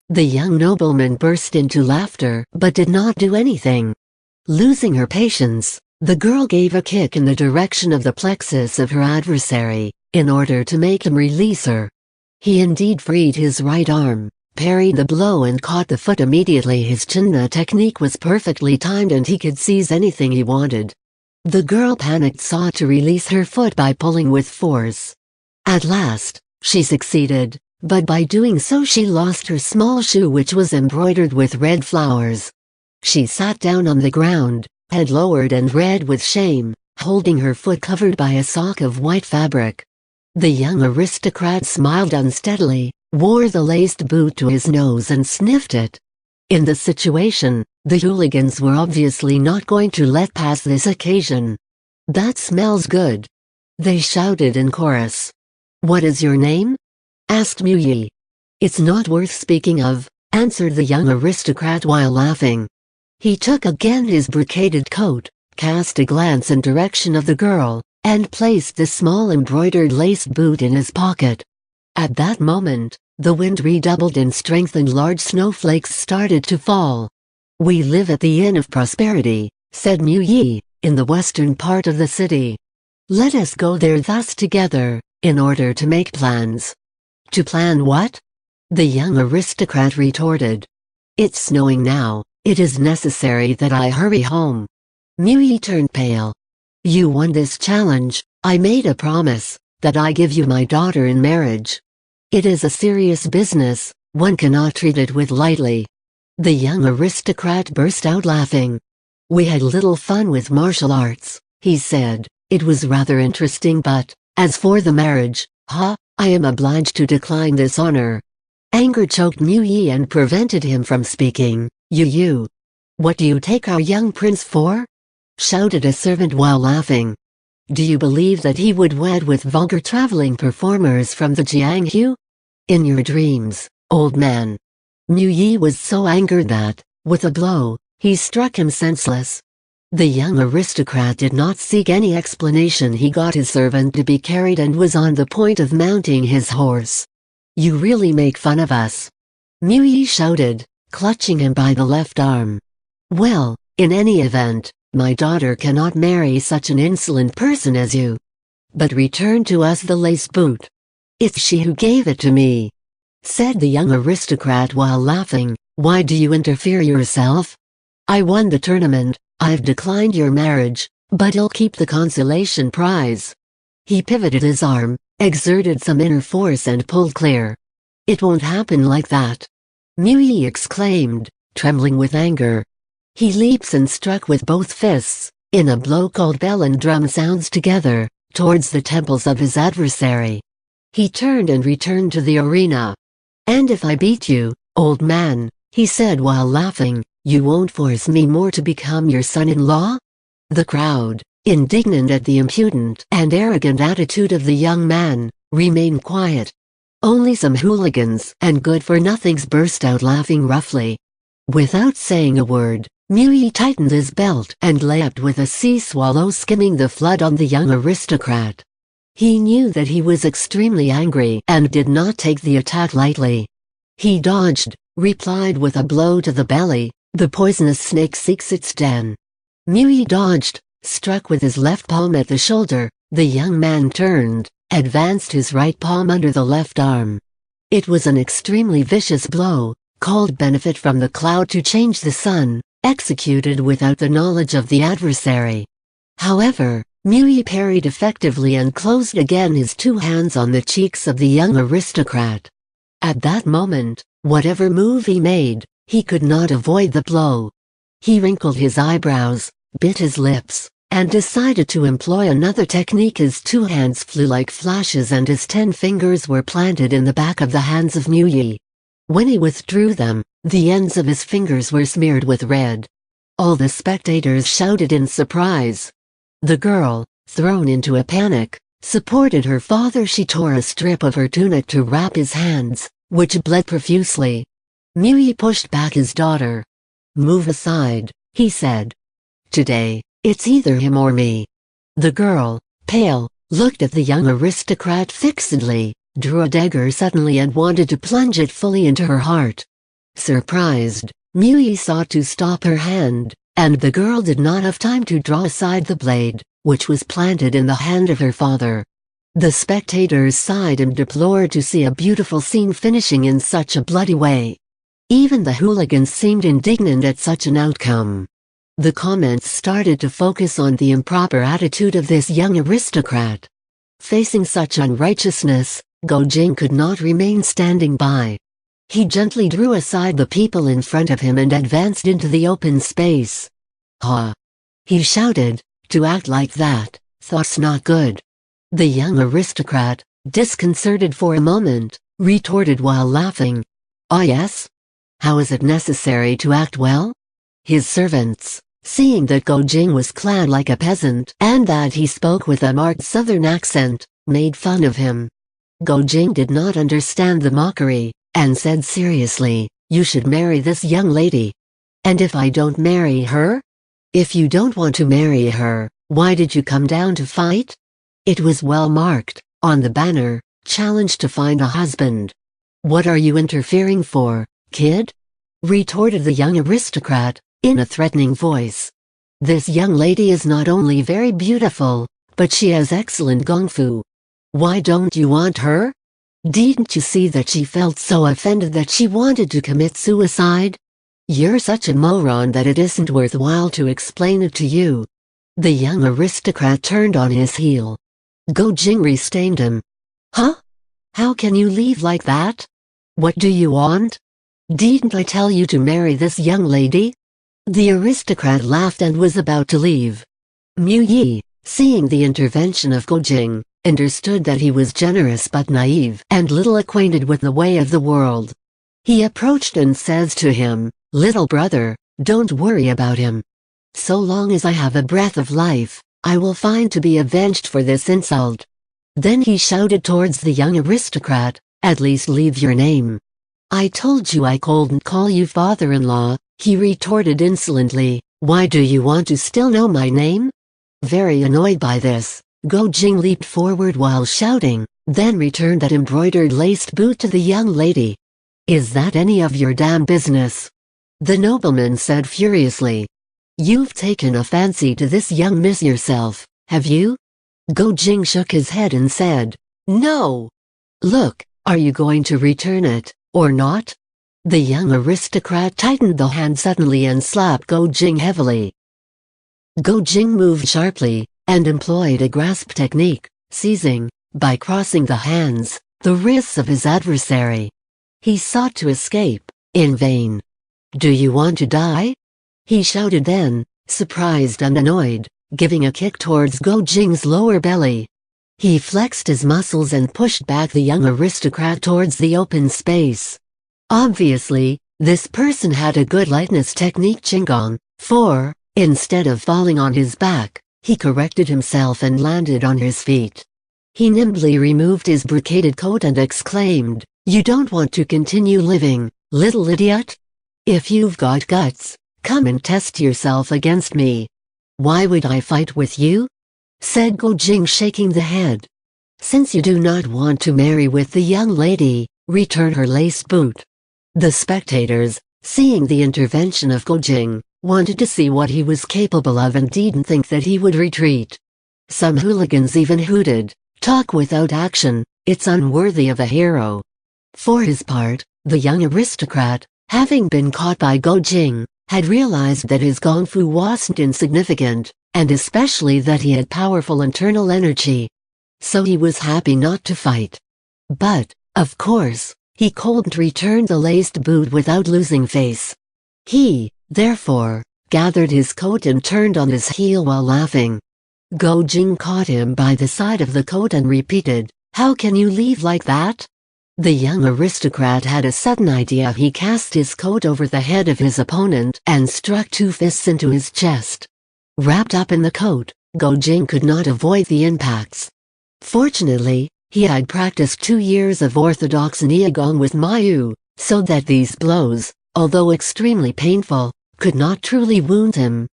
The young nobleman burst into laughter but did not do anything. Losing her patience, the girl gave a kick in the direction of the plexus of her adversary, in order to make him release her. He indeed freed his right arm, parried the blow and caught the foot immediately. His chinna technique was perfectly timed and he could seize anything he wanted. The girl panicked, sought to release her foot by pulling with force. At last, she succeeded, but by doing so she lost her small shoe, which was embroidered with red flowers. She sat down on the ground, head lowered and red with shame, holding her foot covered by a sock of white fabric. The young aristocrat smiled unsteadily, wore the laced boot to his nose and sniffed it. In the situation, the hooligans were obviously not going to let pass this occasion. "That smells good," they shouted in chorus. "What is your name?" asked Muyi. "It's not worth speaking of," answered the young aristocrat while laughing. He took again his brocaded coat, cast a glance in direction of the girl, and placed the small embroidered laced boot in his pocket. At that moment, the wind redoubled in strength and large snowflakes started to fall. "We live at the Inn of Prosperity," said Muyi, "in the western part of the city. Let us go there thus together, in order to make plans." "To plan what?" the young aristocrat retorted. "It's snowing now, it is necessary that I hurry home." Muyi turned pale. "You won this challenge, I made a promise, that I give you my daughter in marriage. It is a serious business, one cannot treat it with lightly." The young aristocrat burst out laughing. "We had little fun with martial arts," he said. "It was rather interesting, but, as for the marriage, I am obliged to decline this honor." Anger choked Muyi and prevented him from speaking. You. "What do you take our young prince for?" shouted a servant while laughing. "Do you believe that he would wed with vulgar traveling performers from the Jianghu? In your dreams, old man." Muyi was so angered that, with a blow, he struck him senseless. The young aristocrat did not seek any explanation. He got his servant to be carried and was on the point of mounting his horse. "You really make fun of us," Muyi shouted, clutching him by the left arm. "Well, in any event, my daughter cannot marry such an insolent person as you. But return to us the lace boot." "It's she who gave it to me," said the young aristocrat while laughing. "Why do you interfere yourself? I won the tournament, I've declined your marriage, but I'll keep the consolation prize." He pivoted his arm, exerted some inner force and pulled clear. "It won't happen like that," Muyi exclaimed, trembling with anger. He leaps and struck with both fists, in a blow called bell and drum sounds together, towards the temples of his adversary. He turned and returned to the arena. "And if I beat you, old man," he said while laughing, "you won't force me more to become your son-in-law?" The crowd, indignant at the impudent and arrogant attitude of the young man, remained quiet. Only some hooligans and good-for-nothings burst out laughing roughly. Without saying a word, Muyi tightened his belt and leapt with a sea swallow, skimming the flood on the young aristocrat. He knew that he was extremely angry and did not take the attack lightly. He dodged, replied with a blow to the belly. "The poisonous snake seeks its den." Muyi dodged, struck with his left palm at the shoulder. The young man turned, advanced his right palm under the left arm. It was an extremely vicious blow, called benefit from the cloud to change the sun, executed without the knowledge of the adversary. However, Muyi parried effectively and closed again his two hands on the cheeks of the young aristocrat. At that moment, whatever move he made, he could not avoid the blow. He wrinkled his eyebrows, bit his lips, and decided to employ another technique. His two hands flew like flashes and his 10 fingers were planted in the back of the hands of Muyi. When he withdrew them, the ends of his fingers were smeared with red. All the spectators shouted in surprise. The girl, thrown into a panic, supported her father. She tore a strip of her tunic to wrap his hands, which bled profusely. Muyi pushed back his daughter. "Move aside," he said. "Today, it's either him or me." The girl, pale, looked at the young aristocrat fixedly, drew a dagger suddenly and wanted to plunge it fully into her heart. Surprised, Mui sought to stop her hand, and the girl did not have time to draw aside the blade, which was planted in the hand of her father. The spectators sighed and deplored to see a beautiful scene finishing in such a bloody way. Even the hooligans seemed indignant at such an outcome. The comments started to focus on the improper attitude of this young aristocrat. Facing such unrighteousness, Go-jing could not remain standing by. He gently drew aside the people in front of him and advanced into the open space. "Ha!" he shouted, "to act like that, that's not good." The young aristocrat, disconcerted for a moment, retorted while laughing. "Ah yes? How is it necessary to act well?" His servants, seeing that Go-jing was clad like a peasant and that he spoke with a marked southern accent, made fun of him. Go-jing did not understand the mockery, and said seriously, "You should marry this young lady." "And if I don't marry her?" "If you don't want to marry her, why did you come down to fight?" It was well marked, on the banner, "Challenge to find a husband." "What are you interfering for, kid?" retorted the young aristocrat, in a threatening voice. "This young lady is not only very beautiful, but she has excellent gongfu. Why don't you want her? Didn't you see that she felt so offended that she wanted to commit suicide? You're such a moron that it isn't worthwhile to explain it to you." The young aristocrat turned on his heel. Go-jing restrained him. "Huh? How can you leave like that? What do you want? Didn't I tell you to marry this young lady?" The aristocrat laughed and was about to leave. Mu Yi, seeing the intervention of Go-jing, understood that he was generous but naive and little acquainted with the way of the world. He approached and says to him, "Little brother, don't worry about him. So long as I have a breath of life, I will find to be avenged for this insult." Then he shouted towards the young aristocrat, "At least leave your name." "I told you I couldn't call you father-in-law," he retorted insolently. "Why do you want to still know my name?" Very annoyed by this, Go-jing leaped forward while shouting, then returned that embroidered laced boot to the young lady. "Is that any of your damn business?" the nobleman said furiously. "You've taken a fancy to this young miss yourself, have you?" Go-jing shook his head and said, "No." "Look, are you going to return it, or not?" The young aristocrat tightened the hand suddenly and slapped Go-jing heavily. Go-jing moved sharply, and employed a grasp technique, seizing, by crossing the hands, the wrists of his adversary. He sought to escape, in vain. "Do you want to die?" he shouted then, surprised and annoyed, giving a kick towards Go-jing's lower belly. He flexed his muscles and pushed back the young aristocrat towards the open space. Obviously, this person had a good lightness technique Qinggong, for, instead of falling on his back, he corrected himself and landed on his feet. He nimbly removed his brocaded coat and exclaimed, "You don't want to continue living, little idiot? If you've got guts, come and test yourself against me." "Why would I fight with you?" said Go-jing, shaking the head. "Since you do not want to marry with the young lady, return her laced boot." The spectators, seeing the intervention of Go-jing, wanted to see what he was capable of and didn't think that he would retreat. Some hooligans even hooted, "Talk without action, it's unworthy of a hero." For his part, the young aristocrat, having been caught by Go-jing, had realized that his gongfu wasn't insignificant, and especially that he had powerful internal energy. So he was happy not to fight. But, of course, he couldn't return the laced boot without losing face. He, therefore, gathered his coat and turned on his heel while laughing. Go-jing caught him by the side of the coat and repeated, "How can you leave like that?" The young aristocrat had a sudden idea. He cast his coat over the head of his opponent and struck two fists into his chest. Wrapped up in the coat, Go-jing could not avoid the impacts. Fortunately, he had practiced 2 years of orthodox Neogong with Mayu, so that these blows, although extremely painful, could not truly wound him.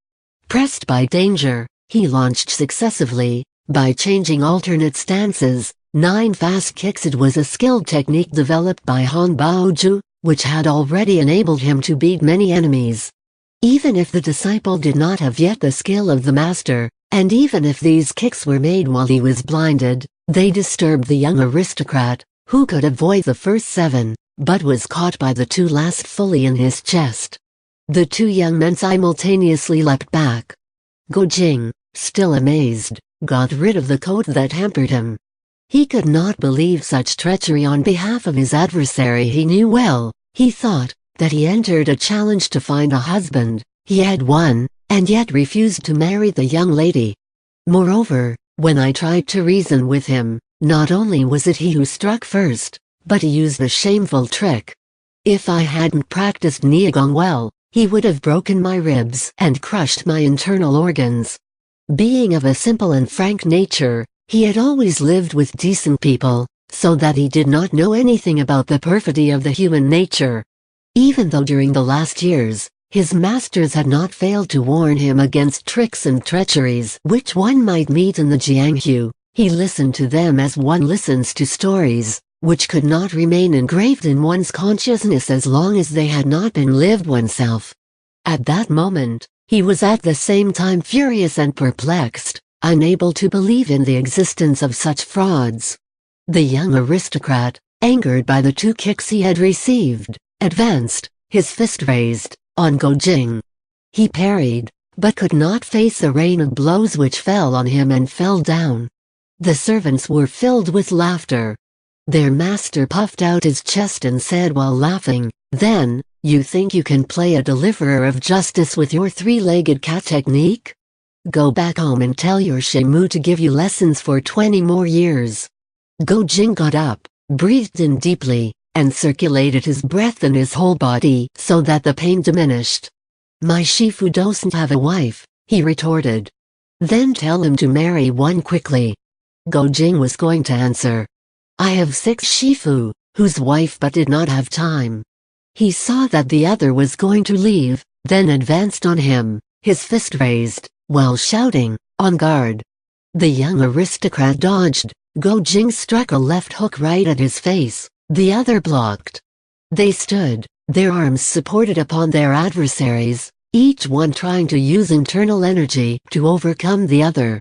Pressed by danger, he launched successively, by changing alternate stances, 9 fast kicks. It was a skilled technique developed by Han Baoju, which had already enabled him to beat many enemies. Even if the disciple did not have yet the skill of the master, and even if these kicks were made while he was blinded, they disturbed the young aristocrat, who could avoid the first 7, but was caught by the 2 last fully in his chest. The 2 young men simultaneously leapt back. Go Jing, still amazed, got rid of the coat that hampered him. He could not believe such treachery on behalf of his adversary he knew well. He thought that he entered a challenge to find a husband. He had won, and yet refused to marry the young lady. Moreover, when I tried to reason with him, not only was it he who struck first, but he used a shameful trick. If I hadn't practiced Niagong well, he would have broken my ribs and crushed my internal organs. Being of a simple and frank nature, he had always lived with decent people, so that he did not know anything about the perfidy of the human nature. Even though during the last years, his masters had not failed to warn him against tricks and treacheries which one might meet in the Jianghu, he listened to them as one listens to stories, which could not remain engraved in one's consciousness as long as they had not been lived oneself. At that moment, he was at the same time furious and perplexed, unable to believe in the existence of such frauds. The young aristocrat, angered by the 2 kicks he had received, advanced, his fist raised, on Go Jing. He parried, but could not face the rain of blows which fell on him and fell down. The servants were filled with laughter. Their master puffed out his chest and said while laughing, "Then, you think you can play a deliverer of justice with your 3-legged cat technique? Go back home and tell your Shemu to give you lessons for 20 more years." Go Jing got up, breathed in deeply, and circulated his breath in his whole body so that the pain diminished. "My Shifu doesn't have a wife," he retorted. "Then tell him to marry one quickly." Go Jing was going to answer, "I have 6 Shifu, whose wife but did not have time." He saw that the other was going to leave, then advanced on him, his fist raised, while shouting, "On guard!" The young aristocrat dodged. Go Jing struck a left hook right at his face. The other blocked. They stood, their arms supported upon their adversaries, each one trying to use internal energy to overcome the other.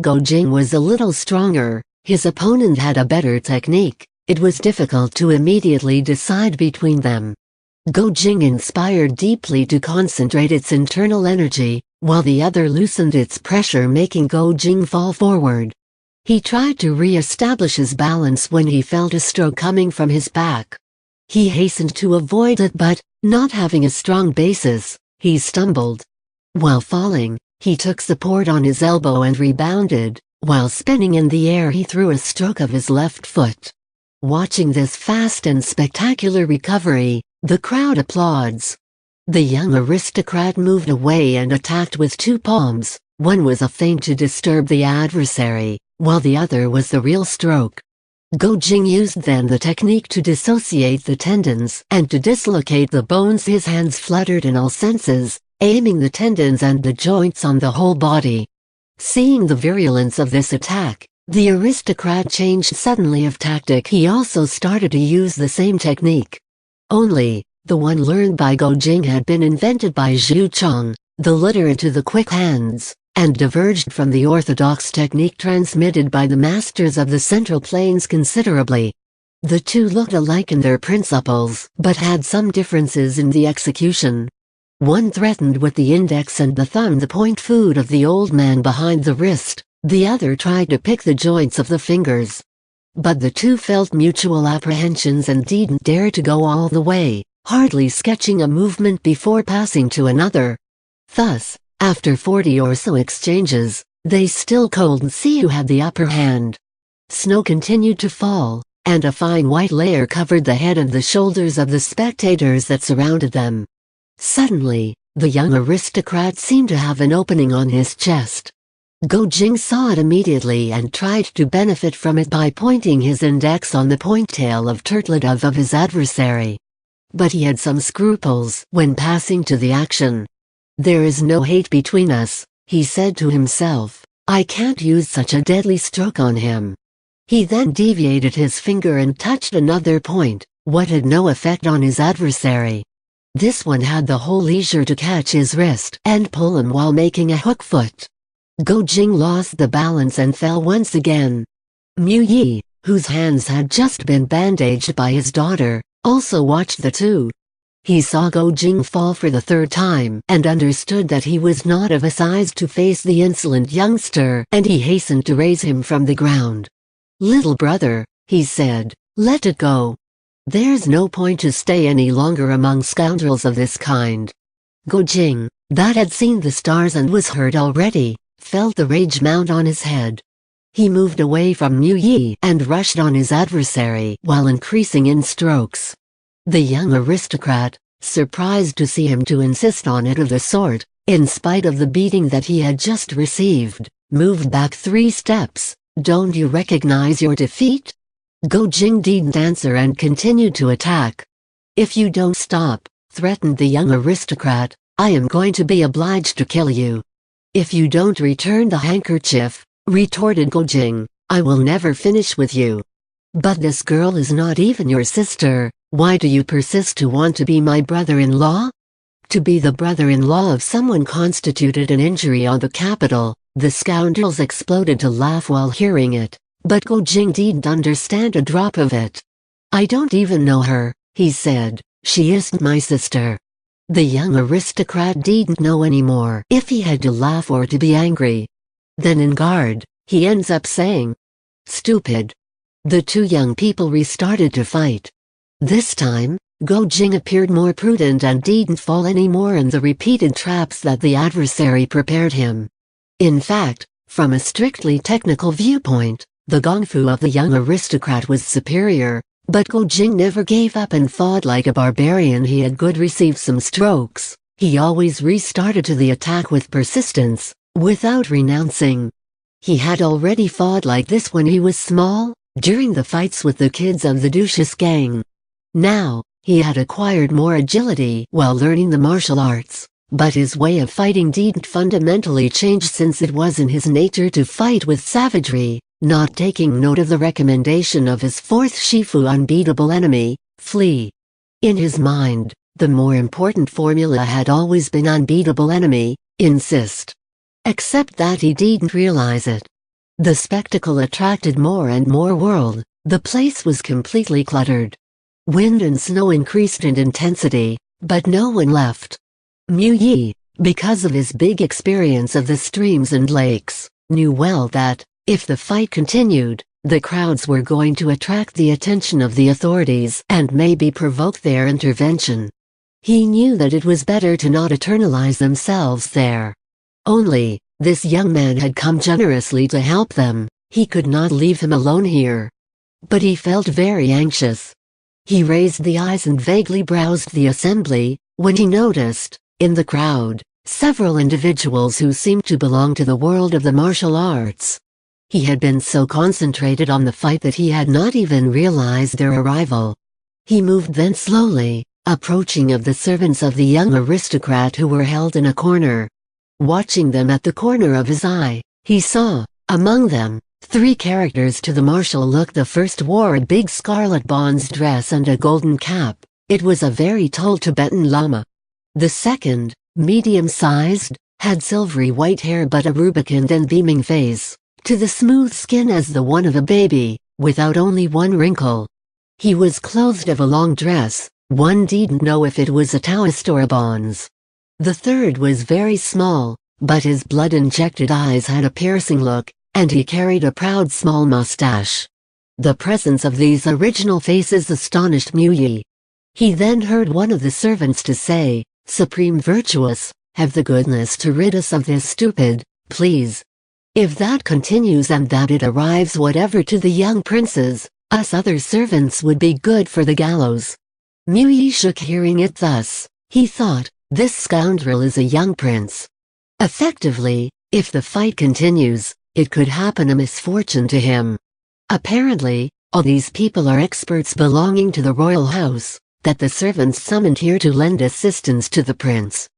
Go Jing was a little stronger, his opponent had a better technique. It was difficult to immediately decide between them. Go Jing inspired deeply to concentrate its internal energy, while the other loosened its pressure, making Go Jing fall forward. He tried to re-establish his balance when he felt a stroke coming from his back. He hastened to avoid it, but, not having a strong basis, he stumbled. While falling, he took support on his elbow and rebounded. While spinning in the air, he threw a stroke of his left foot. Watching this fast and spectacular recovery, the crowd applauds. The young aristocrat moved away and attacked with 2 palms. One was a feint to disturb the adversary, while the other was the real stroke. Go Jing used then the technique to dissociate the tendons and to dislocate the bones. His hands fluttered in all senses, aiming the tendons and the joints on the whole body. Seeing the virulence of this attack, the aristocrat changed suddenly of tactic. He also started to use the same technique. Only, the one learned by Go Jing had been invented by Zhu Chong, the literate to the quick hands, and diverged from the orthodox technique transmitted by the masters of the Central Plains considerably. The 2 looked alike in their principles, but had some differences in the execution. One threatened with the index and the thumb the point food of the old man behind the wrist, the other tried to pick the joints of the fingers. But the 2 felt mutual apprehensions and didn't dare to go all the way, hardly sketching a movement before passing to another. Thus, after 40 or so exchanges, they still couldn't see who had the upper hand. Snow continued to fall, and a fine white layer covered the head and the shoulders of the spectators that surrounded them. Suddenly, the young aristocrat seemed to have an opening on his chest. Go Jing saw it immediately and tried to benefit from it by pointing his index on the point-tail of turtledove of his adversary. But he had some scruples when passing to the action. "There is no hate between us," he said to himself. "I can't use such a deadly stroke on him." He then deviated his finger and touched another point, what had no effect on his adversary. This one had the whole leisure to catch his wrist and pull him while making a hook foot. Go Jing lost the balance and fell once again. Mu Yi, whose hands had just been bandaged by his daughter, also watched the two. He saw Go Jing fall for the third time and understood that he was not of a size to face the insolent youngster, and he hastened to raise him from the ground. "Little brother," he said, "let it go. There's no point to stay any longer among scoundrels of this kind." Go Jing, that had seen the stars and was hurt already, felt the rage mount on his head. He moved away from Mu Yi and rushed on his adversary while increasing in strokes. The young aristocrat, surprised to see him to insist on it of the sort, in spite of the beating that he had just received, moved back 3 steps. "Don't you recognize your defeat?" Go Jing didn't answer and continued to attack. "If you don't stop," threatened the young aristocrat, "I am going to be obliged to kill you." "If you don't return the handkerchief," retorted Go Jing, "I will never finish with you." "But this girl is not even your sister. Why do you persist to want to be my brother-in-law?" To be the brother-in-law of someone constituted an injury on the capital. The scoundrels exploded to laugh while hearing it, but Go Jing didn't understand a drop of it. "I don't even know her," he said. "She isn't my sister." The young aristocrat didn't know anymore if he had to laugh or to be angry. Then in guard, he ends up saying, "Stupid." The two young people restarted to fight. This time, Go Jing appeared more prudent and didn't fall any more in the repeated traps that the adversary prepared him. In fact, from a strictly technical viewpoint, the gongfu of the young aristocrat was superior, but Go Jing never gave up and fought like a barbarian. He had good received some strokes. He always restarted to the attack with persistence, without renouncing. He had already fought like this when he was small, during the fights with the kids of the Duchess gang. Now, he had acquired more agility while learning the martial arts, but his way of fighting didn't fundamentally change since it was in his nature to fight with savagery, not taking note of the recommendation of his fourth Shifu unbeatable enemy, flee. In his mind, the more important formula had always been unbeatable enemy, insist. Except that he didn't realize it. The spectacle attracted more and more world. The place was completely cluttered. Wind and snow increased in intensity, but no one left. Mu Yi, because of his big experience of the streams and lakes, knew well that, if the fight continued, the crowds were going to attract the attention of the authorities and maybe provoke their intervention. He knew that it was better to not eternalize themselves there. Only, this young man had come generously to help them. He could not leave him alone here. But he felt very anxious. He raised the eyes and vaguely browsed the assembly, when he noticed, in the crowd, several individuals who seemed to belong to the world of the martial arts. He had been so concentrated on the fight that he had not even realized their arrival. He moved then slowly, approaching of the servants of the young aristocrat who were held in a corner. Watching them at the corner of his eye, he saw, among them, 3 characters to the martial look. The first wore a big scarlet bonze dress and a golden cap. It was a very tall Tibetan Lama. The second, medium-sized, had silvery white hair but a rubicund and beaming face, to the smooth skin as the one of a baby, without only one wrinkle. He was clothed of a long dress. One didn't know if it was a Taoist or a bonze. The third was very small, but his blood-injected eyes had a piercing look, and he carried a proud small mustache. The presence of these original faces astonished Mu Yi. He then heard one of the servants to say, "Supreme Virtuous, have the goodness to rid us of this stupid, please. If that continues and that it arrives whatever to the young princes, us other servants would be good for the gallows." Mu Yi shook hearing it thus. He thought, this scoundrel is a young prince. Effectively, if the fight continues, it could happen a misfortune to him. Apparently, all these people are experts belonging to the royal house, that the servants summoned here to lend assistance to the prince.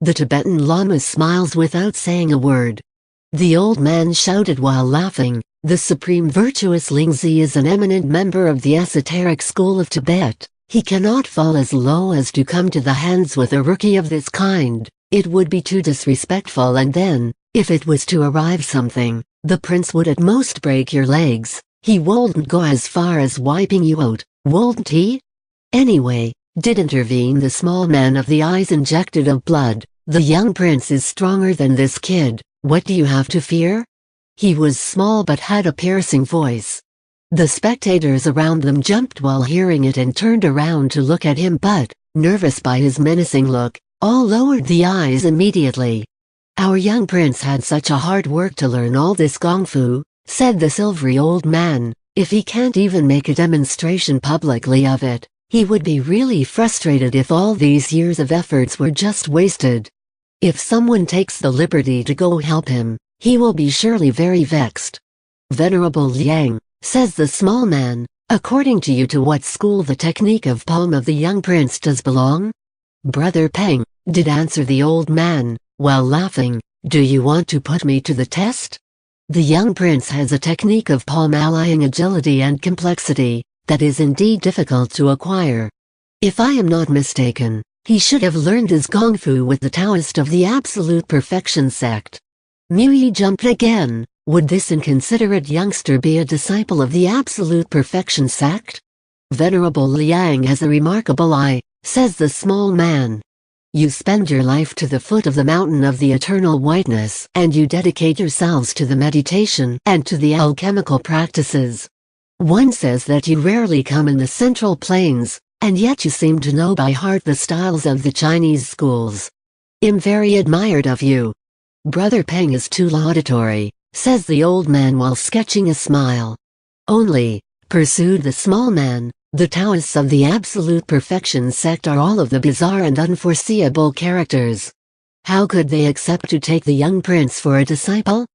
The Tibetan Lama smiles without saying a word. The old man shouted while laughing, "The Supreme Virtuous Lingzi is an eminent member of the esoteric school of Tibet. He cannot fall as low as to come to the hands with a rookie of this kind. It would be too disrespectful, and then, if it was to arrive something, the prince would at most break your legs. He wouldn't go as far as wiping you out, wouldn't he? Anyway, did intervene the small man of the eyes injected of blood. The young prince is stronger than this kid. What do you have to fear? He was small but had a piercing voice. The spectators around them jumped while hearing it and turned around to look at him, but, nervous by his menacing look, all lowered the eyes immediately. Our young prince had such a hard work to learn all this kung fu, said the silvery old man. If he can't even make a demonstration publicly of it, he would be really frustrated if all these years of efforts were just wasted. If someone takes the liberty to go help him, he will be surely very vexed. Venerable Liang, says the small man, according to you, to what school the technique of palm of the young prince does belong? Brother Peng, did answer the old man, while laughing, do you want to put me to the test? The young prince has a technique of palm allying agility and complexity, that is indeed difficult to acquire. If I am not mistaken, he should have learned his kung fu with the Taoist of the Absolute Perfection sect. Mu Yi jumped again. Would this inconsiderate youngster be a disciple of the Absolute Perfection sect? Venerable Liang has a remarkable eye, says the small man. You spend your life to the foot of the mountain of the eternal whiteness, and you dedicate yourselves to the meditation and to the alchemical practices. One says that you rarely come in the Central Plains, and yet you seem to know by heart the styles of the Chinese schools. I'm very admired of you. Brother Peng is too laudatory, says the old man while sketching a smile. Only, pursued the small man, the Taoists of the Absolute Perfection sect are all of the bizarre and unforeseeable characters. How could they accept to take the young prince for a disciple?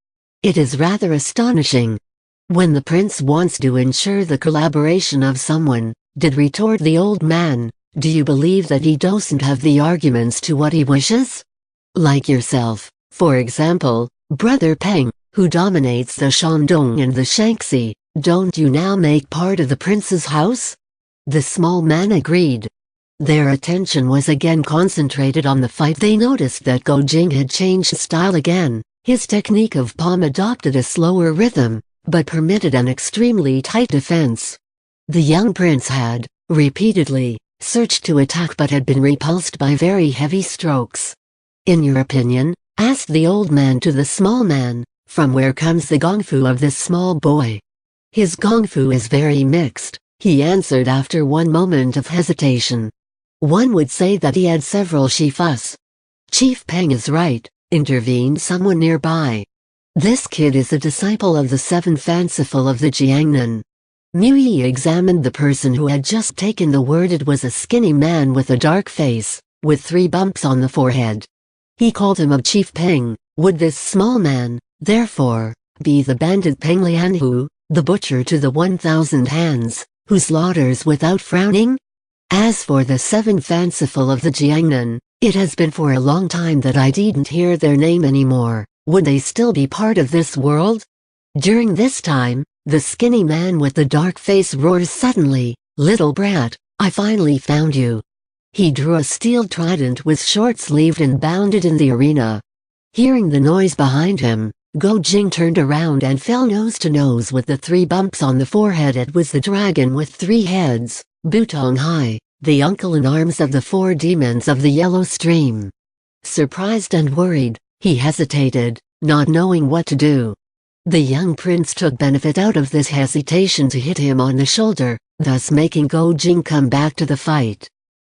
It is rather astonishing. When the prince wants to ensure the collaboration of someone, did retort the old man, do you believe that he doesn't have the arguments to what he wishes? Like yourself, for example, Brother Peng, who dominates the Shandong and the Shaanxi, don't you now make part of the prince's house? The small man agreed. Their attention was again concentrated on the fight. They noticed that Go Jing had changed style again. His technique of palm adopted a slower rhythm, but permitted an extremely tight defense. The young prince had, repeatedly, searched to attack but had been repulsed by very heavy strokes. In your opinion, asked the old man to the small man, from where comes the gong fu of this small boy? His gong fu is very mixed, he answered after one moment of hesitation. One would say that he had several shifus. Chief Peng is right, intervened someone nearby. This kid is a disciple of the seven fanciful of the Jiangnan. Mu Yi examined the person who had just taken the word. It was a skinny man with a dark face, with 3 bumps on the forehead. He called him of Chief Peng. Would this small man, therefore, be the bandit Peng Lianhu, the butcher to the 1,000 hands, who slaughters without frowning? As for the 7 fanciful of the Jiangnan, it has been for a long time that I didn't hear their name anymore. Would they still be part of this world? During this time, the skinny man with the dark face roars suddenly, "Little brat, I finally found you." He drew a steel trident with short-sleeved and bounded in the arena. Hearing the noise behind him, Go Jing turned around and fell nose to nose with the 3 bumps on the forehead. It was the dragon with 3 heads, Butong Hai, the uncle in arms of the 4 demons of the Yellow Stream. Surprised and worried, he hesitated, not knowing what to do. The young prince took benefit out of this hesitation to hit him on the shoulder, thus making Go Jing come back to the fight.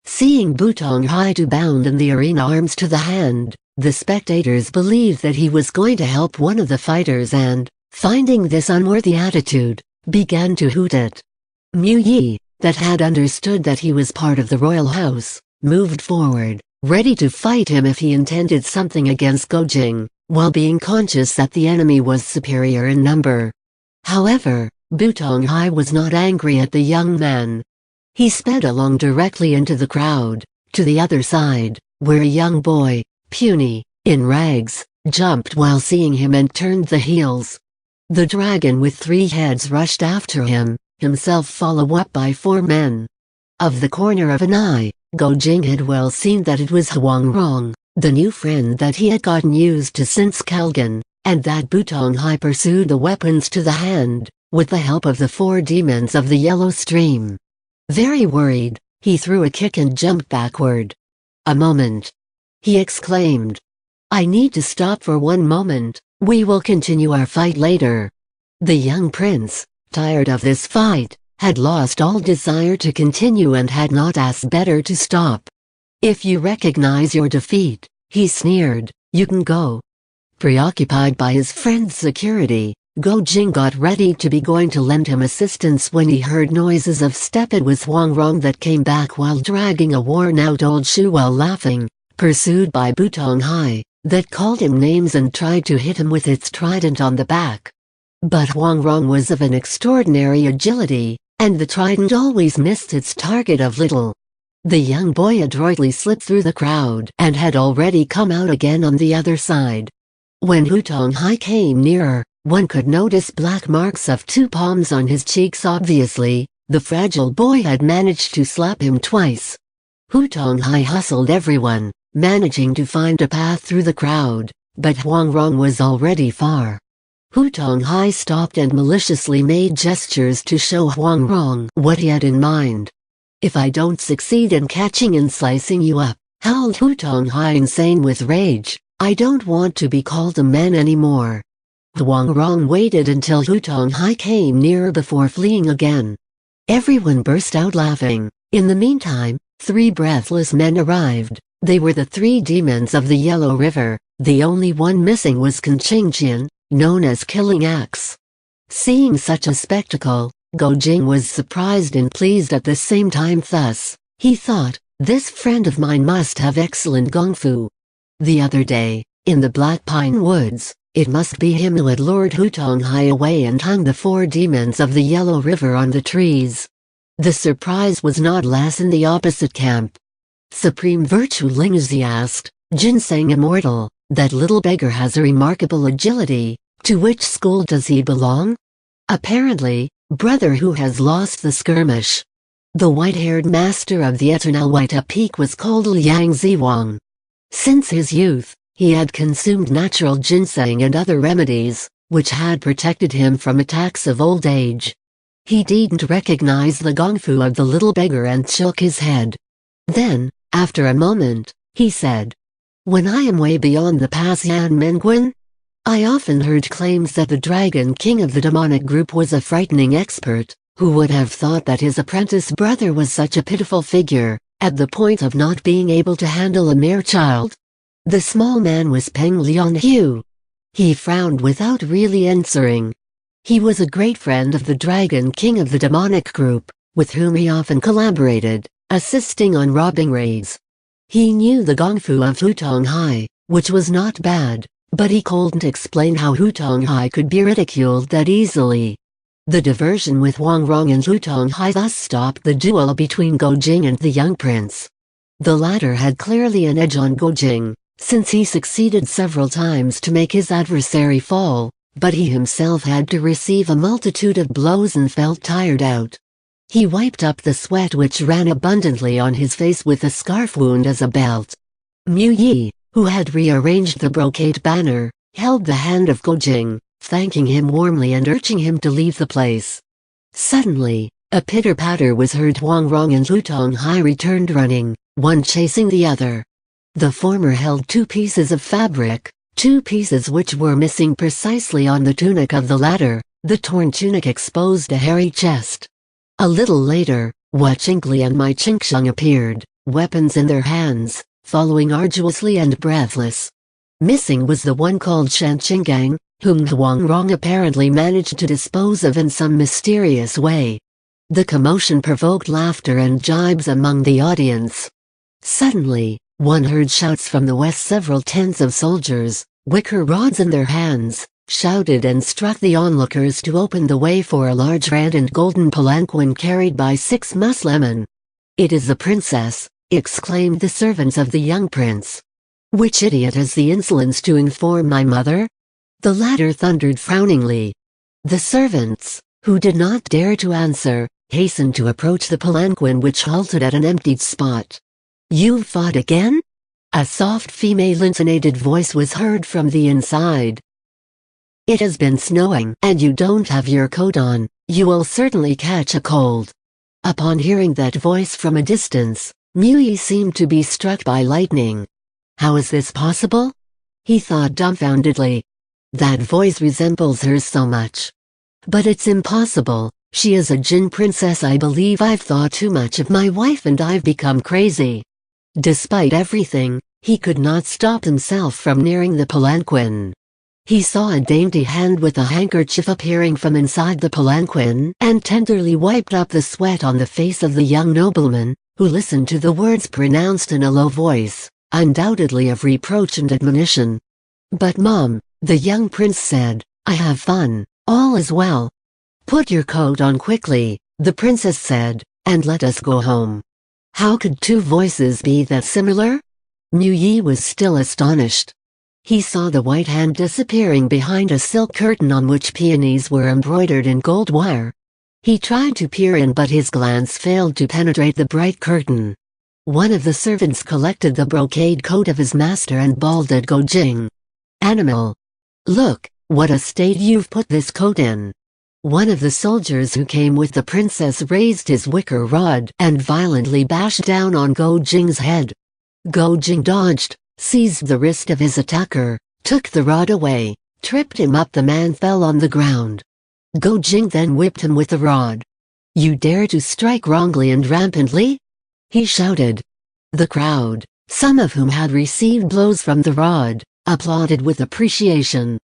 Seeing Butong Hai to bound in the arena arms to the hand, the spectators believed that he was going to help one of the fighters and, finding this unworthy attitude, began to hoot it. Mu Yi, that had understood that he was part of the royal house, moved forward, ready to fight him if he intended something against Go Jing, while being conscious that the enemy was superior in number. However, Butong Hai was not angry at the young man. He sped along directly into the crowd, to the other side, where a young boy, puny, in rags, jumped while seeing him and turned the heels. The dragon with 3 heads rushed after him, himself followed up by 4 men. Of the corner of an eye, Gojing had well seen that it was Huang Rong, the new friend that he had gotten used to since Kalgan, and that Butong Hai pursued the weapons to the hand, with the help of the 4 demons of the Yellow Stream. Very worried, he threw a kick and jumped backward. "A moment!" he exclaimed. "I need to stop for one moment, we will continue our fight later." The young prince, tired of this fight, had lost all desire to continue and had not asked better to stop. "If you recognize your defeat," he sneered, "you can go." Preoccupied by his friend's security, Gojing got ready to be going to lend him assistance when he heard noises of step. It was Huang Rong that came back while dragging a worn-out old shoe while laughing, pursued by Butong Hai, that called him names and tried to hit him with its trident on the back. But Huang Rong was of an extraordinary agility, and the trident always missed its target of little. The young boy adroitly slipped through the crowd and had already come out again on the other side. When Butong Hai came nearer, one could notice black marks of 2 palms on his cheeks. Obviously, the fragile boy had managed to slap him twice. Butong Hai hustled everyone, managing to find a path through the crowd, but Huang Rong was already far. Butong Hai stopped and maliciously made gestures to show Huang Rong what he had in mind. "If I don't succeed in catching and slicing you up," howled Butong Hai, insane with rage, "I don't want to be called a man anymore." Huang Rong waited until Butong Hai came nearer before fleeing again. Everyone burst out laughing. In the meantime, 3 breathless men arrived. They were the 3 demons of the Yellow River. The only one missing was Kanchingjian, known as Killing Axe. Seeing such a spectacle, Gojing was surprised and pleased at the same time. Thus, he thought, this friend of mine must have excellent gongfu. The other day, in the Black Pine Woods, it must be him who had lured Butong Hai away and hung the 4 demons of the Yellow River on the trees. The surprise was not less in the opposite camp. "Supreme Virtue Lingzi asked, Ginseng Immortal, that little beggar has a remarkable agility. To which school does he belong?" "Apparently, brother who has lost the skirmish." The white-haired master of the Eternal White Peak was called Liang Ziwang. Since his youth, he had consumed natural ginseng and other remedies, which had protected him from attacks of old age. He didn't recognize the gongfu of the little beggar and shook his head. Then, after a moment, he said, "When I am way beyond the Pass Yan Menguin? I often heard claims that the Dragon King of the demonic group was a frightening expert. Who would have thought that his apprentice brother was such a pitiful figure, at the point of not being able to handle a mere child?" The small man was Peng Lianhu. He frowned without really answering. He was a great friend of the Dragon King of the demonic group, with whom he often collaborated, assisting on robbing raids. He knew the gongfu of Butong Hai, which was not bad, but he couldn't explain how Butong Hai could be ridiculed that easily. The diversion with Huang Rong and Butong Hai thus stopped the duel between Gojing and the young prince. The latter had clearly an edge on Gojing, since he succeeded several times to make his adversary fall, but he himself had to receive a multitude of blows and felt tired out. He wiped up the sweat which ran abundantly on his face with a scarf wound as a belt. Mu Yi, who had rearranged the brocade banner, held the hand of Gojing, thanking him warmly and urging him to leave the place. Suddenly, a pitter-patter was heard. Huang Rong and Butong Hai returned running, one chasing the other. The former held 2 pieces of fabric, 2 pieces which were missing precisely on the tunic of the latter. The torn tunic exposed a hairy chest. A little later, Hua Qinkli and Mai Qingsheng appeared, weapons in their hands, following arduously and breathless. Missing was the one called Shan Qinggang, whom Huang Rong apparently managed to dispose of in some mysterious way. The commotion provoked laughter and jibes among the audience. Suddenly, one heard shouts from the west. Several tens of soldiers, wicker rods in their hands, shouted and struck the onlookers to open the way for a large red and golden palanquin carried by 6 Muslimen. "It is the princess," exclaimed the servants of the young prince. "Which idiot has the insolence to inform my mother?" the latter thundered frowningly. The servants, who did not dare to answer, hastened to approach the palanquin which halted at an emptied spot. "You've fought again?" A soft female-intonated voice was heard from the inside. "It has been snowing, and you don't have your coat on. You will certainly catch a cold." Upon hearing that voice from a distance, Muyi seemed to be struck by lightning. How is this possible? He thought dumbfoundedly. That voice resembles hers so much. But it's impossible. She is a Jin princess. I believe I've thought too much of my wife and I've become crazy. Despite everything, he could not stop himself from nearing the palanquin. He saw a dainty hand with a handkerchief appearing from inside the palanquin and tenderly wiped up the sweat on the face of the young nobleman, who listened to the words pronounced in a low voice, undoubtedly of reproach and admonition. "But Mom," the young prince said, "I have fun, all is well." "Put your coat on quickly," the princess said, "and let us go home." How could two voices be that similar? Muyi was still astonished. He saw the white hand disappearing behind a silk curtain on which peonies were embroidered in gold wire. He tried to peer in but his glance failed to penetrate the bright curtain. One of the servants collected the brocade coat of his master and bawled at Go Jing. "Animal! Look, what a state you've put this coat in!" One of the soldiers who came with the princess raised his wicker rod and violently bashed down on Go Jing's head. Go Jing dodged, seized the wrist of his attacker, took the rod away, tripped him up. The man fell on the ground. Go Jing then whipped him with the rod. "You dare to strike wrongly and rampantly?" he shouted. The crowd, some of whom had received blows from the rod, applauded with appreciation.